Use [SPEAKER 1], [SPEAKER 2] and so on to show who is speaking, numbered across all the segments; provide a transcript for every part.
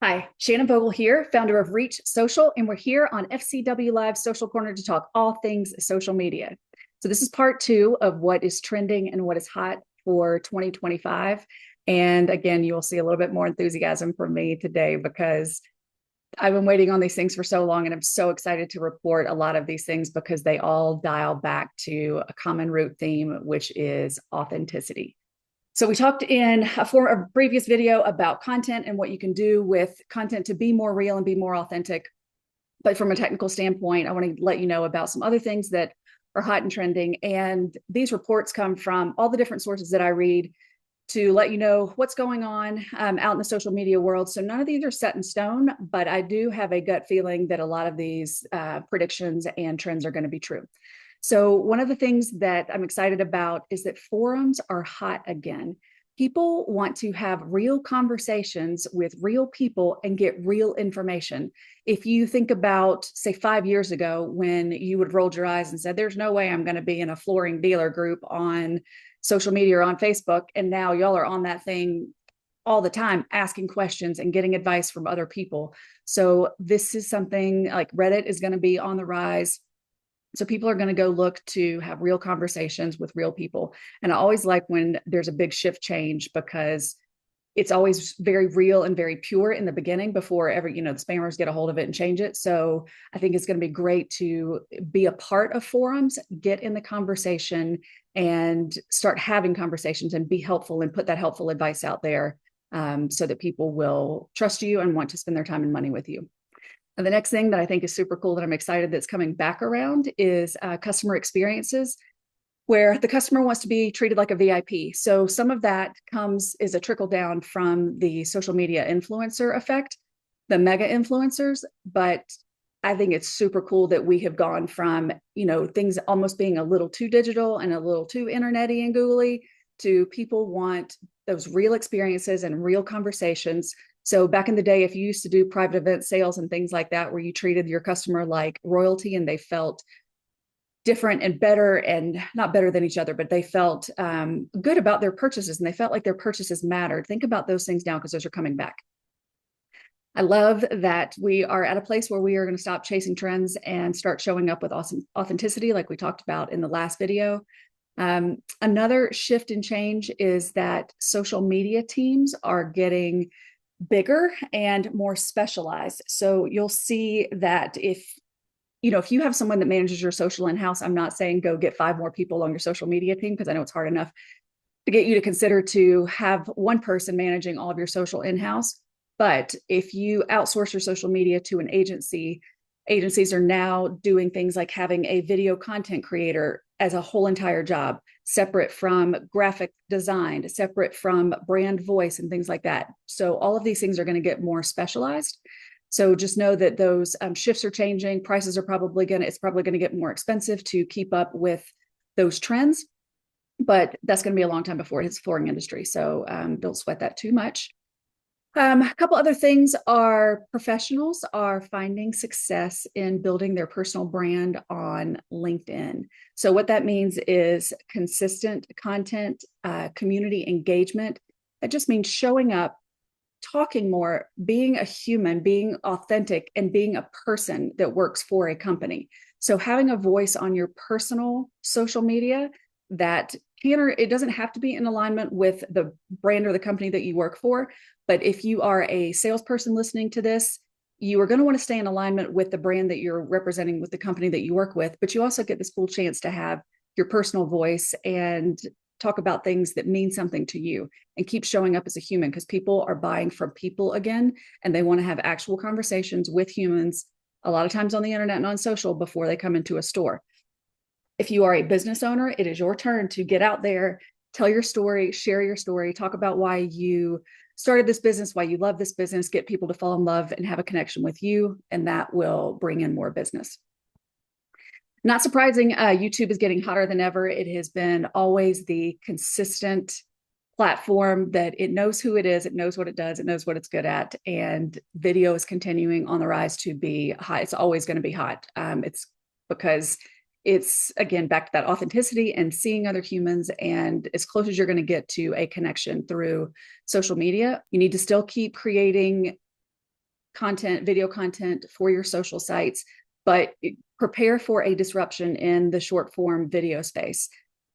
[SPEAKER 1] Hi, Shannon Vogel here, founder of Reach Social, and we're here on FCW Live Social Corner to talk all things social media. So, this is part two of what is trending and what is hot for 2025. And again, you will see a little bit more enthusiasm from me today because I've been waiting on these things for so long, and I'm so excited to report a lot of these things because they all dial back to a common root theme, which is authenticity. So we talked in a previous video about content and what you can do with content to be more real and be more authentic. But from a technical standpoint, I want to let you know about some other things that are hot and trending. And these reports come from all the different sources that I read to let you know what's going on out in the social media world. So none of these are set in stone, but I do have a gut feeling that a lot of these predictions and trends are going to be true. So one of the things that I'm excited about is that forums are hot again. People want to have real conversations with real people and get real information. If you think about, say, 5 years ago, when you would have rolled your eyes and said, there's no way I'm going to be in a flooring dealer group on social media or on Facebook. And now y'all are on that thing all the time, asking questions and getting advice from other people. So this is something like Reddit is going to be on the rise. So people are going to go look to have real conversations with real people. And I always like when there's a big shift change because it's always very real and very pure in the beginning before ever, the spammers get a hold of it and change it. So I think it's going to be great to be a part of forums, get in the conversation and start having conversations and be helpful and put that helpful advice out there so that people will trust you and want to spend their time and money with you. And the next thing that I think is super cool that I'm excited that's coming back around is customer experiences, where the customer wants to be treated like a VIP. So some of that is a trickle down from the social media influencer effect, the mega influencers. But I think it's super cool that we have gone from, things almost being a little too digital and a little too internety and googly to people want those real experiences and real conversations. So back in the day, if you used to do private event sales and things like that, where you treated your customer like royalty and they felt different and better and not better than each other, but they felt good about their purchases and they felt like their purchases mattered. Think about those things now because those are coming back. I love that we are at a place where we are going to stop chasing trends and start showing up with awesome authenticity, like we talked about in the last video. Another shift and change is that social media teams are getting bigger and more specialized. So you'll see that if you have someone that manages your social in-house, I'm not saying go get 5 more people on your social media team because I know it's hard enough to get you to consider to have one person managing all of your social in-house. But if you outsource your social media to an agency, agencies are now doing things like having a video content creator as a whole entire job, separate from graphic design, separate from brand voice and things like that. So all of these things are going to get more specialized. So just know that those shifts are changing. Prices are it's probably going to get more expensive to keep up with those trends, but that's going to be a long time before it hits the flooring industry. So don't sweat that too much. A couple other things are professionals are finding success in building their personal brand on LinkedIn. So what that means is consistent content, community engagement. That just means showing up, talking more, being a human, being authentic, and being a person that works for a company. So having a voice on your personal social media that it doesn't have to be in alignment with the brand or the company that you work for. But if you are a salesperson listening to this, you are going to want to stay in alignment with the brand that you're representing with the company that you work with. But you also get this cool chance to have your personal voice and talk about things that mean something to you and keep showing up as a human because people are buying from people again and they want to have actual conversations with humans a lot of times on the internet and on social before they come into a store. If you are a business owner, it is your turn to get out there, tell your story, share your story, talk about why you started this business, why you love this business, get people to fall in love and have a connection with you, and that will bring in more business. Not surprising, YouTube is getting hotter than ever. It has been always the consistent platform that it knows who it is, it knows what it does, it knows what it's good at, and video is continuing on the rise to be hot. It's always going to be hot. It's because it's, again, back to that authenticity and seeing other humans, and as close as you're going to get to a connection through social media. You need to still keep creating content, video content for your social sites, but prepare for a disruption in the short form video space.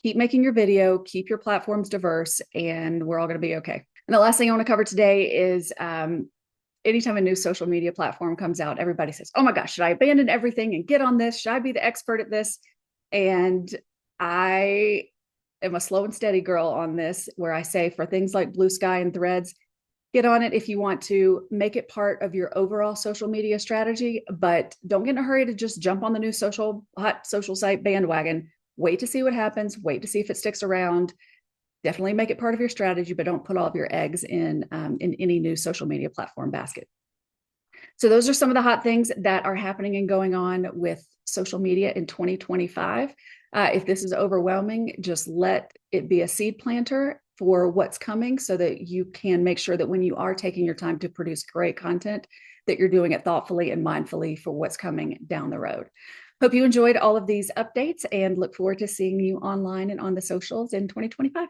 [SPEAKER 1] Keep making your video, keep your platforms diverse, and we're all going to be okay. And the last thing I want to cover today is anytime a new social media platform comes out, everybody says, oh my gosh, should I abandon everything and get on this? Should I be the expert at this? And I am a slow and steady girl on this, where I say for things like Blue Sky and Threads, get on it if you want to make it part of your overall social media strategy, but don't get in a hurry to just jump on the new hot social site bandwagon. Wait to see what happens. Wait to see if it sticks around. Definitely make it part of your strategy, but don't put all of your eggs in any new social media platform basket. So those are some of the hot things that are happening and going on with social media in 2025. If this is overwhelming, just let it be a seed planter for what's coming, so that you can make sure that when you are taking your time to produce great content, that you're doing it thoughtfully and mindfully for what's coming down the road. Hope you enjoyed all of these updates and look forward to seeing you online and on the socials in 2025.